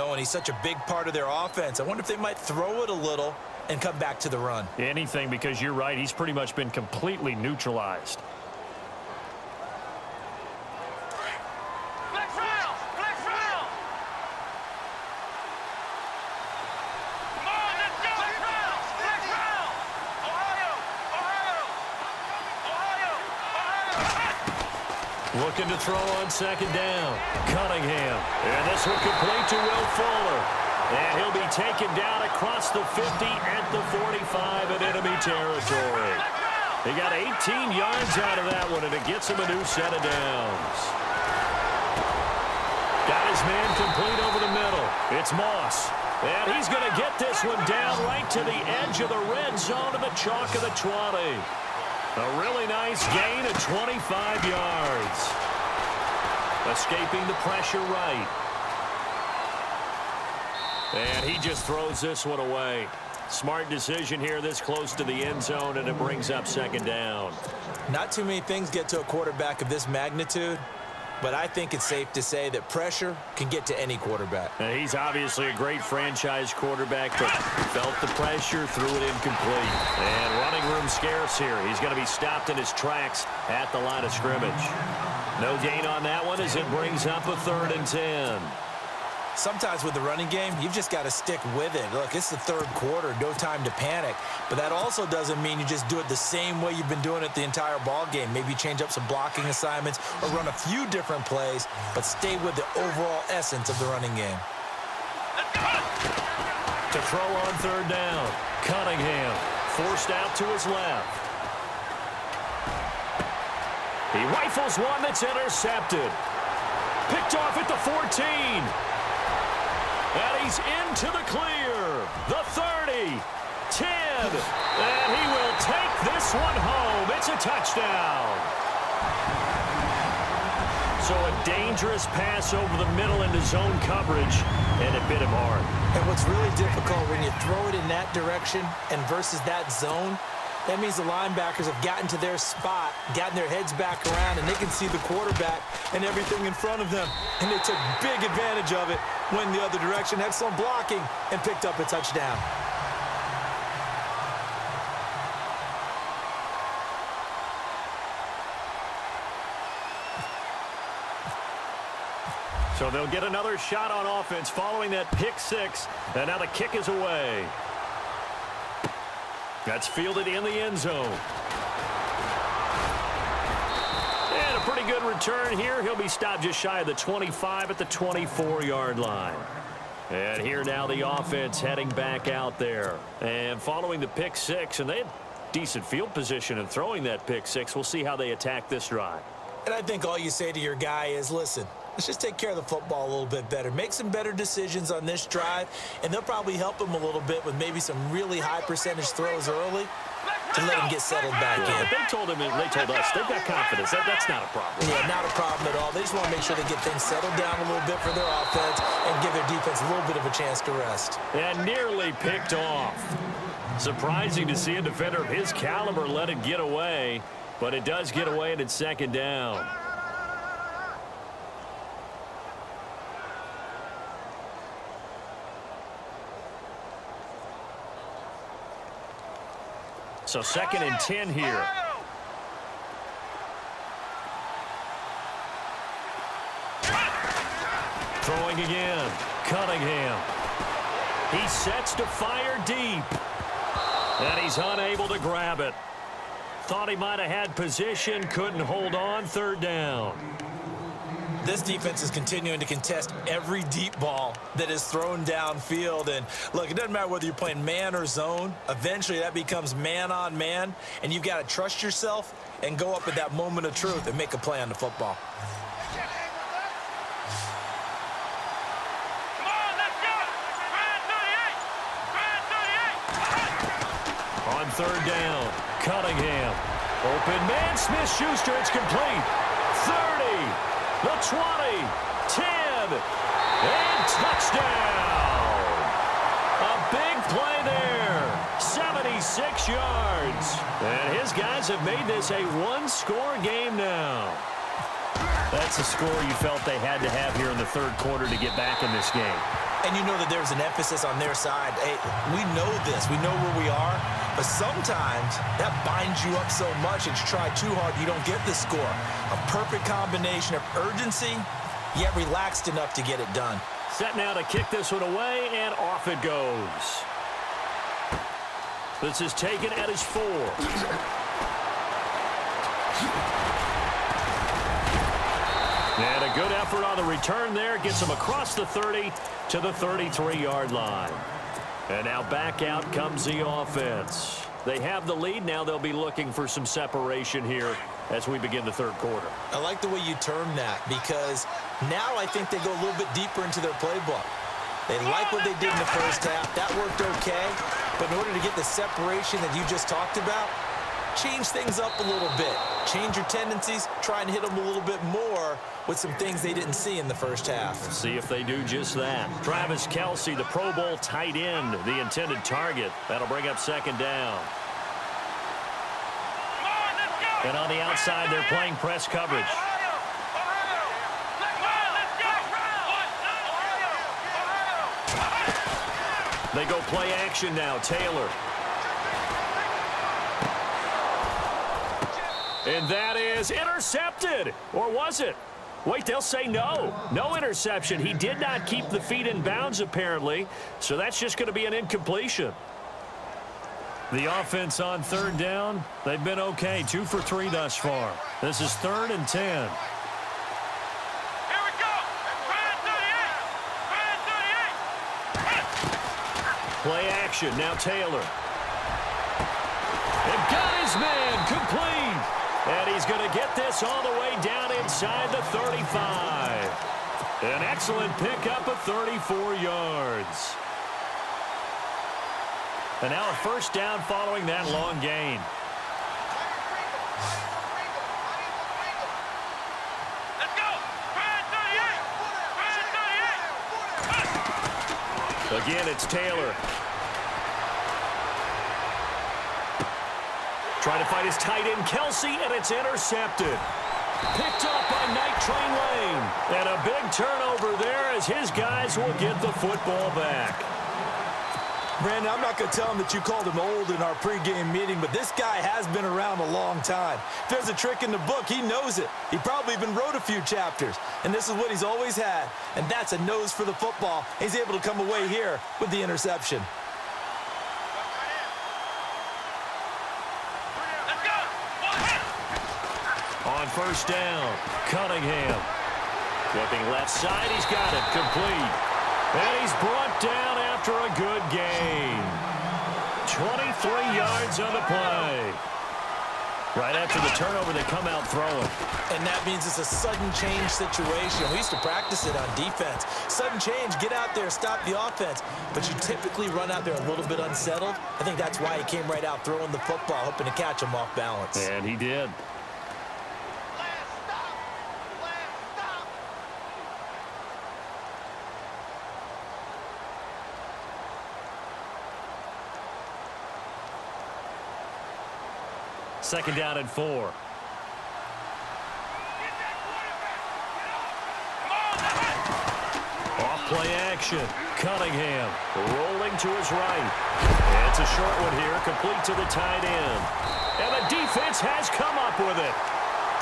going. He's such a big part of their offense. I wonder if they might throw it a little and come back to the run. Anything, because you're right. He's pretty much been completely neutralized. Looking to throw on second down. Cunningham. And this one complete to Will Fuller. And he'll be taken down across the 50 at the 45 in enemy territory. He got 18 yards out of that one, and it gets him a new set of downs. Got his man complete over the middle. It's Moss. And he's going to get this one down right to the edge of the red zone of the chalk of the 20. A really nice gain of 25 yards. Escaping the pressure right. And he just throws this one away. Smart decision here this close to the end zone, and it brings up second down. Not too many things get to a quarterback of this magnitude, but I think it's safe to say that pressure can get to any quarterback. Now, he's obviously a great franchise quarterback, but felt the pressure, threw it incomplete. And running room scarce here. He's going to be stopped in his tracks at the line of scrimmage. No gain on that one as it brings up a 3rd and 10. Sometimes with the running game, you've just got to stick with it. Look, it's the 3rd quarter, no time to panic. But that also doesn't mean you just do it the same way you've been doing it the entire ball game. Maybe change up some blocking assignments or run a few different plays, but stay with the overall essence of the running game. To throw on 3rd down, Cunningham forced out to his left. He rifles one that's intercepted. Picked off at the 14. And he's into the clear. The 30, 10, and he will take this one home. It's a touchdown. So a dangerous pass over the middle into zone coverage, and it bit him hard. And what's really difficult when you throw it in that direction and versus that zone, that means the linebackers have gotten to their spot, gotten their heads back around, and they can see the quarterback and everything in front of them. And they took big advantage of it, went the other direction, had some blocking, and picked up a touchdown. So they'll get another shot on offense following that pick 6, and now the kick is away. That's fielded in the end zone. And a pretty good return here. He'll be stopped just shy of the 25 at the 24-yard line. And here now the offense heading back out there. And following the pick 6, and they had decent field position in throwing that pick 6. We'll see how they attack this drive. And I think all you say to your guy is, listen, let's just take care of the football a little bit better. Make some better decisions on this drive, and they'll probably help him a little bit with maybe some really high percentage throws early to let him get settled back in. They told us they've got confidence. That's not a problem. Yeah, not a problem at all. They just want to make sure they get things settled down a little bit for their offense and give their defense a little bit of a chance to rest. And nearly picked off. Surprising to see a defender of his caliber let it get away, but it does get away, and it's second down. So 2nd and 10 here. Throwing again. Cunningham. He sets to fire deep. And he's unable to grab it. Thought he might have had position, couldn't hold on, 3rd down. This defense is continuing to contest every deep ball that is thrown downfield. And look, it doesn't matter whether you're playing man or zone. Eventually that becomes man on man, and you've got to trust yourself and go up at that moment of truth and make a play on the football. On 3rd down, Cunningham. Open man, Smith-Schuster, it's complete. 30. The 20, 10, and touchdown. A big play there, 76 yards. And his guys have made this a one-score game now. That's a score you felt they had to have here in the 3rd quarter to get back in this game. And you know that there's an emphasis on their side. Hey, we know this. We know where we are. But sometimes that binds you up so much that you try too hard, you don't get the score. A perfect combination of urgency, yet relaxed enough to get it done. Set now to kick this one away, and off it goes. This is taken at his 4. And a good effort on the return there. Gets him across the 30 to the 33-yard line. And now back out comes the offense. They have the lead. Now they'll be looking for some separation here as we begin the third quarter. I like the way you term that, because now I think they go a little bit deeper into their playbook. They like what they did in the first half. That worked okay. But in order to get the separation that you just talked about, change things up a little bit. Change your tendencies. Try and hit them a little bit more with some things they didn't see in the first half. See if they do just that. Travis Kelce, the Pro Bowl tight end, the intended target. That'll bring up second down. And on the outside, they're playing press coverage. They go play action now. Taylor. And that is intercepted. Or was it? Wait, they'll say no. No interception. He did not keep the feet in bounds, apparently. So that's just going to be an incompletion. The offense on third down, they've been okay. 2 for 3 thus far. This is 3rd and 10. Here we go. Play action. Now Taylor. And got his man complete. And he's going to get this all the way down inside the 35. An excellent pickup of 34 yards. And now a first down following that long gain. Let's go. 38. Again, it's Taylor. Trying to fight his tight end, Kelce, and it's intercepted. Picked up by Night Train Lane. And a big turnover there as his guys will get the football back. Brandon, I'm not going to tell him that you called him old in our pregame meeting, but this guy has been around a long time. If there's a trick in the book, he knows it. He probably even wrote a few chapters, and this is what he's always had, and that's a nose for the football. He's able to come away here with the interception. Let's go. On first down, Cunningham. Flipping left side, he's got it complete. And he's brought down after a good gain. 23 yards on the play. Right after the turnover, they come out throwing. And that means it's a sudden change situation. We used to practice it on defense. Sudden change, get out there, stop the offense. But you typically run out there a little bit unsettled. I think that's why he came right out throwing the football, hoping to catch him off balance. And he did. Second down and 4. Off play action. Cunningham rolling to his right. It's a short one here, complete to the tight end. And the defense has come up with it.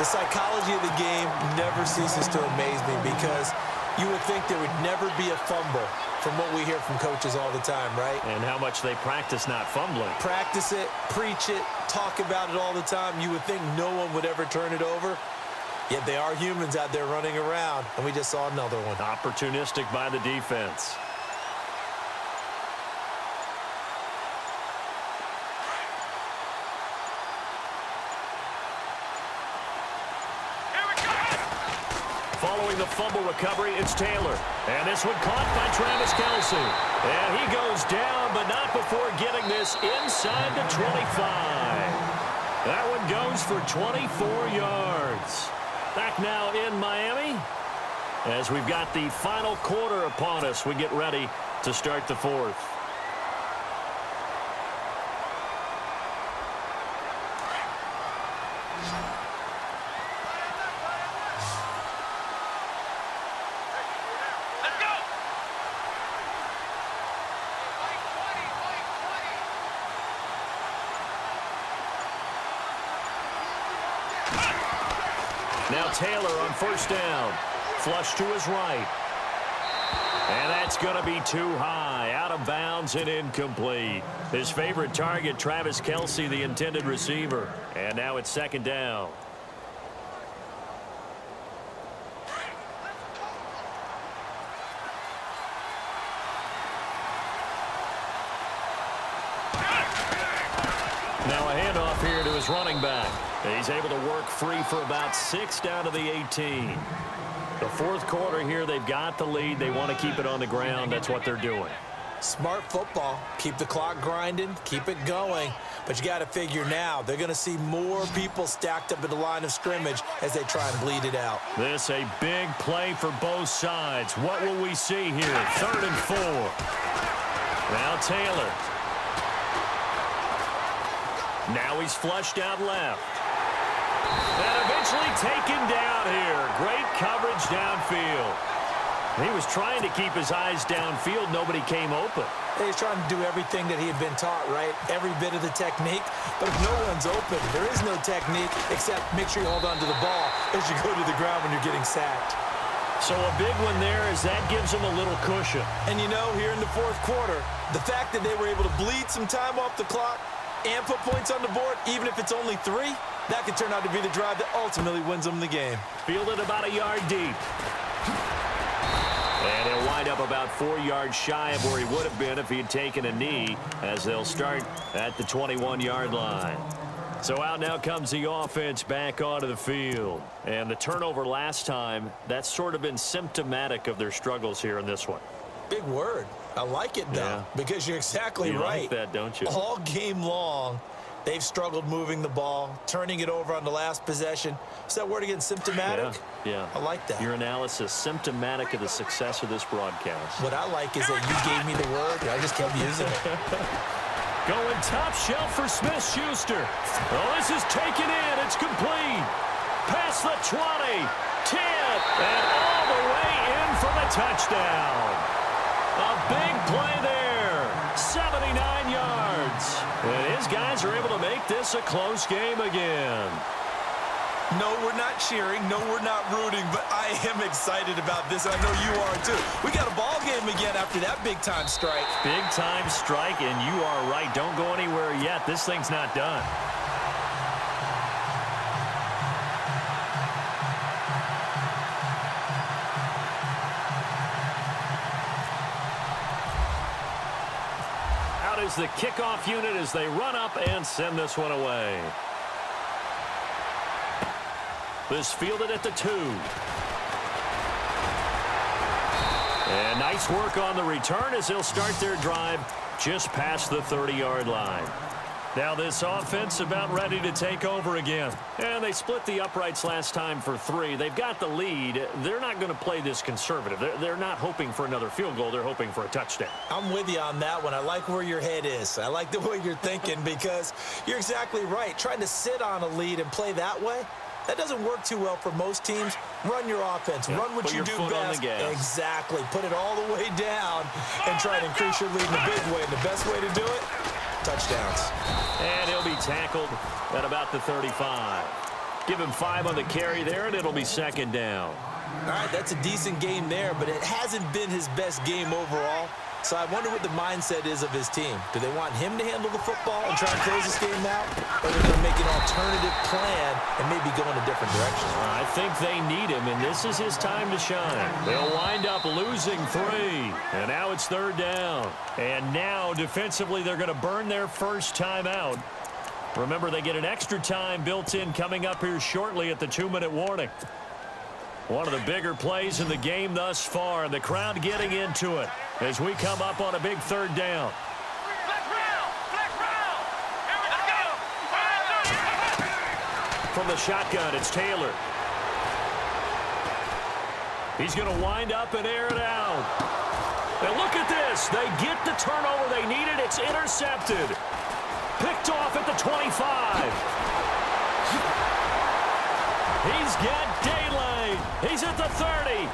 The psychology of the game never ceases to amaze me, because you would think there would never be a fumble from what we hear from coaches all the time, right? And how much they practice not fumbling. Practice it, preach it, talk about it all the time. You would think no one would ever turn it over. Yet they are humans out there running around, and we just saw another one. Opportunistic by the defense. Following the fumble recovery, it's Taylor. And this one caught by Travis Kelce. And he goes down, but not before getting this inside the 25. That one goes for 24 yards. Back now in Miami, as we've got the final quarter upon us, we get ready to start the fourth. Now Taylor on first down. Flush to his right. And that's going to be too high. Out of bounds and incomplete. His favorite target, Travis Kelce, the intended receiver. And now it's second down. Now a handoff here to his running back. He's able to work free for about 6 down to the 18. The fourth quarter here, they've got the lead. They want to keep it on the ground. That's what they're doing. Smart football. Keep the clock grinding. Keep it going. But you got to figure now, they're going to see more people stacked up at the line of scrimmage as they try and bleed it out. This a big play for both sides. What will we see here? 3rd and 4. Now Taylor. Now he's flushed out left. And eventually taken down here. Great coverage downfield. He was trying to keep his eyes downfield. Nobody came open. He's trying to do everything that he had been taught, right? Every bit of the technique. But if no one's open, there is no technique except make sure you hold on to the ball as you go to the ground when you're getting sacked. So a big one there as that gives him a little cushion. And you know, here in the fourth quarter, the fact that they were able to bleed some time off the clock and put points on the board, even if it's only 3, that could turn out to be the drive that ultimately wins them the game. Fielded about a yard deep. And he'll wind up about 4 yards shy of where he would have been if he had taken a knee, as they'll start at the 21-yard line. So out now comes the offense back onto the field. And the turnover last time, that's sort of been symptomatic of their struggles here in this one. Big word. I like it, though, because you're exactly right. You like that, don't you? All game long, they've struggled moving the ball, turning it over on the last possession. Is that word again, symptomatic? Yeah. I like that. Your analysis, symptomatic of the success of this broadcast. What I like is that you gave me the word, and I just kept using it. Going top shelf for Smith-Schuster. Oh, this is taken in. It's complete. Past the 20, 10, and all the way in for the touchdown. A big play there. 79 yards. And his guys are able to make this a close game again. No, we're not cheering. No, we're not rooting. But I am excited about this. I know you are, too. We got a ball game again after that big-time strike. Big-time strike, and you are right. Don't go anywhere yet. This thing's not done. Out is the kickoff unit as they run up and send this one away. This fielded at the 2. And nice work on the return as they'll start their drive just past the 30-yard line. Now this offense about ready to take over again. And they split the uprights last time for 3. They've got the lead. They're not going to play this conservative. They're not hoping for another field goal. They're hoping for a touchdown. I'm with you on that one. I like where your head is. I like the way you're thinking because you're exactly right. Trying to sit on a lead and play that way, that doesn't work too well for most teams. Run your offense. Run what you do best. Exactly. Put it all the way down and try to increase your lead in a big way. And the best way to do it, touchdowns. And he'll be tackled at about the 35. Give him 5 on the carry there, and it'll be second down. All right, that's a decent game there, but it hasn't been his best game overall. So I wonder what the mindset is of his team. Do they want him to handle the football and try and close this game out? Or are they going to make an alternative plan and maybe go in a different direction? I think they need him, and this is his time to shine. They'll wind up losing 3. And now it's 3rd down. And now, defensively, they're going to burn their first time out. Remember, they get an extra time built in coming up here shortly at the 2-minute warning. One of the bigger plays in the game thus far, and the crowd getting into it as we come up on a big 3rd down. From the shotgun, it's Taylor. He's going to wind up and air it out. And look at this. They get the turnover they needed. It's intercepted. Picked off at the 25. He's got daylight. He's at the 30.